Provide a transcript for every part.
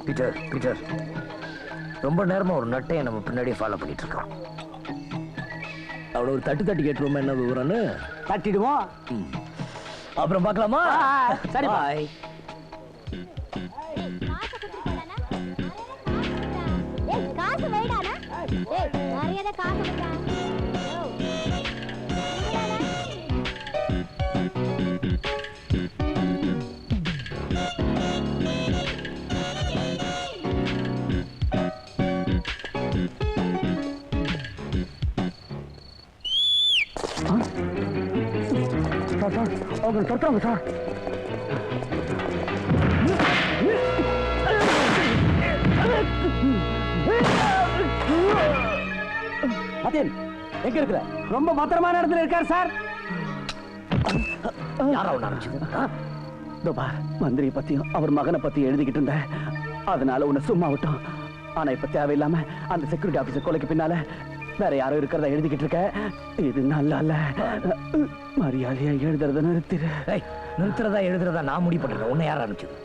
Peter Peter ரொம்ப நேரமா ஒரு நட்டையை நம்ம பின்னாடியே ஃபாலோ பண்ணிட்டு இருக்கோம். அவளை ஒரு தட்டி கேட்டுருவோமா என்ன விவரம்னு? தட்டிடுவோம். அப்புறம் பார்க்கலாமா? சரி பாய். காசு வைடானா? நிறையத காசு வைடா. அவங்க சொல்றாங்க சார். மதன் எங்க இருக்கிற? ரொம்ப பத்திரமான இடத்துல இருக்காரு சார். மந்திரி பத்தியும் அவர் மகனை பத்தியும் எழுதிக்கிட்டு இருந்த, அதனால உன்னை சும்மா விட்டோம். ஆனா இப்ப தேவையில்லாம அந்த செக்யூரிட்டி ஆபீசர் கொலைக்கு பின்னால வேற யாரும் இருக்கிறதா எழுதிக்கிட்டு இருக்க. இது நல்லா இல்ல. மரியாதையா எழுதுறத நிறுத்திரு. நிறுத்துறதா எழுதுறதா நான் முடிவு பண்றேன். உன்னை யார் ஆரம்பிச்சது?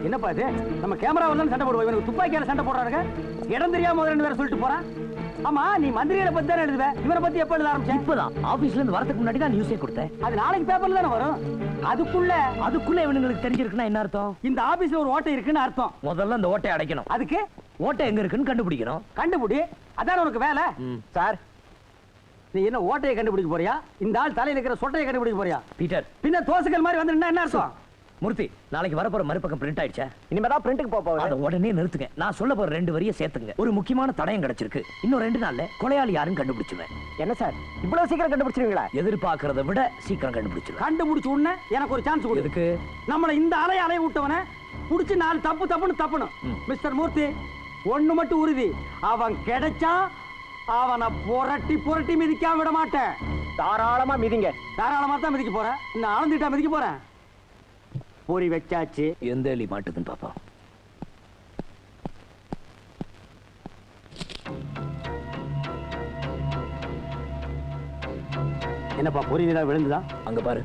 என்னப்பா இது? நம்ம கேமரா வந்து சண்டை போடுவோம். இவனுக்கு துப்பாக்கியால சண்டை போடுறாங்க. இடம் தெரியாம முதல்ல வேற சொல்லிட்டு போறான். ஆமா, நீ மந்திரிகளை பத்தி தானே எழுதுவ. இவரை பத்தி எப்ப எழுத ஆரம்பிச்ச? இப்பதான் ஆபீஸ்ல இருந்து வரதுக்கு முன்னாடி தான் நியூஸே கொடுத்தேன். அது நாளைக்கு பேப்பர்ல தானே வரும். அதுக்குள்ள இவனுங்களுக்கு தெரிஞ்சிருக்குன்னா என்ன அர்த்தம்? இந்த ஆபீஸ்ல ஒரு ஓட்டை இருக்குன்னு அர்த்தம். முதல்ல அந்த ஓட்டையை அடைக்கணும். அதுக்கு ஓட்டை எங்க இருக்குன்னு கண்டுபிடிக்கணும். கண்டுபிடி. அதான் உனக்கு வேலை. சார், நீ என்ன ஓட்டையை கண்டுபிடிக்க போறியா? இந்த ஆள் தலையில இருக்கிற சொட்டையை கண்டுபிடிக்க போறியா? பீட்டர், பின்ன தோசைகள் மாதிரி வந்து என்ன அர்த்தம்? மூர்த்தி, நாளைக்கு வரப்போற மறுபக்கம் பிரிண்ட் ஆயிடுச்சா? இனிமேதான் பிரிண்ட்டுக்கு போக அதை உடனே நிறுத்துங்க. நான் சொல்ல போற 2 வரியை சேர்த்துங்க. ஒரு முக்கியமான தடயம் கிடைச்சிருக்கு. இன்னும் 2 நாள்ல கொலையாளி யாருன்னு கண்டுபிடிச்சுவேன். என்ன சார், இவ்வளவு சீக்கிரம் கண்டுபிடிச்சிருவீங்களா? எதிர்பார்க்கறத விட சீக்கிரம் கண்டுபிடிச்சிருவேன். கண்டுபிடிச்ச உடனே எனக்கு ஒரு சான்ஸ் கொடு. எதுக்கு? நம்மள இந்த அலைய விட்டவன புடிச்சு 4 தப்புன்னு தப்பணும். மிஸ்டர் மூர்த்தி, ஒண்ணு மட்டும் உறுதி, அவன் கிடைச்சா அவனை புரட்டி மிதிக்காம விட மாட்டேன். தாராளமா மிதிங்க. தாராளமா தான் மிதிக்க போறேன். இன்னும் அளந்துட்டா மிதிக்க போறேன். பொறி வச்சாச்சு. எந்த எலி மாட்டுதுன்னு பாப்பா. என்னப்பா பொறி வீரா விழுந்துதா? அங்க பாரு.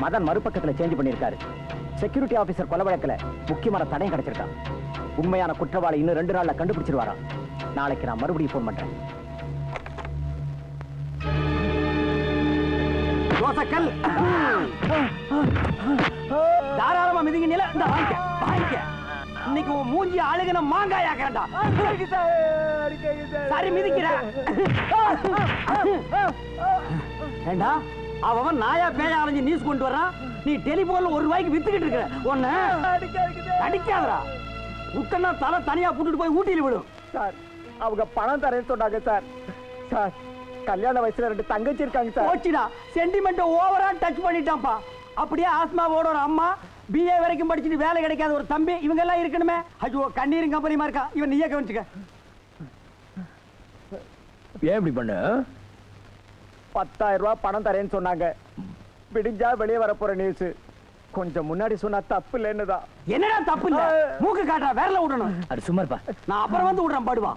மதன் மறுபக்கத்துல சேஞ்ச் பண்ணிருக்காரு. செக்யூரிட்டி ஆபீசர் கொலை வழக்குல முக்கியமான தடயம் கிடைச்சிருக்கான். உண்மையான குற்றவாளி இன்னும் 2 நாள்ல கண்டுபிடிச்சிருவாராம். நாளைக்கு நான் மறுபடியும் போன் பண்றேன். தோசைக்கல் தாராளமா மிதிங்க. நில இந்த வாங்கிக்க. இன்னைக்கு உன் மூஞ்சி அழுகின மாங்காய் ஆக்கறடா. சரி மிதிக்கிற. ஏண்டா, அவன் நாயா பேயா அலைஞ்சு நியூஸ் கொண்டு வர்றான். நீ டெலிபோன்ல ₹1 வித்துக்கிட்டு இருக்க. ஒண்ணு அடிக்காதடா. விட்டனா தலை தனியா புட்டுட்டு போய் ஊட்டியில விடும். சார், அவங்க பணம் தரேன்னு சொன்னாங்க சார். சார், கல்யாண வயசுல 2 தங்கச்சி இருக்காங்க சார். போச்சுடா, சென்டிமெண்ட் ஓவரா டச் பண்ணிட்டான்ப்பா. அப்படியே ஆஸ்மாவோட ஒரு அம்மா, BA வரைக்கும் படிச்சுட்டு வேலை கிடைக்காத ஒரு தம்பி, இவங்க எல்லாம் இருக்கணுமே. ஐயோ, கண்ணீரும் கம்பெனிமா இருக்கா. இவன் நீயே கவனிச்சுக்க. ஏன் இப்படி பண்ண? 10,000 ரூபாய் பணம் தரேன்னு சொன்னாங்க. விடிஞ்சா வெளியே வர போற நியூஸ். கொஞ்சம் முன்னாடி சொன்னா தப்பு இல்லைன்னுதான். என்னடா தப்பு இல்ல? மூக்கு காட்டுறா, வேறல விடணும். அது சும்மா இருப்பா. நான் அப்புறம் வந்து விடுறேன். படுவா.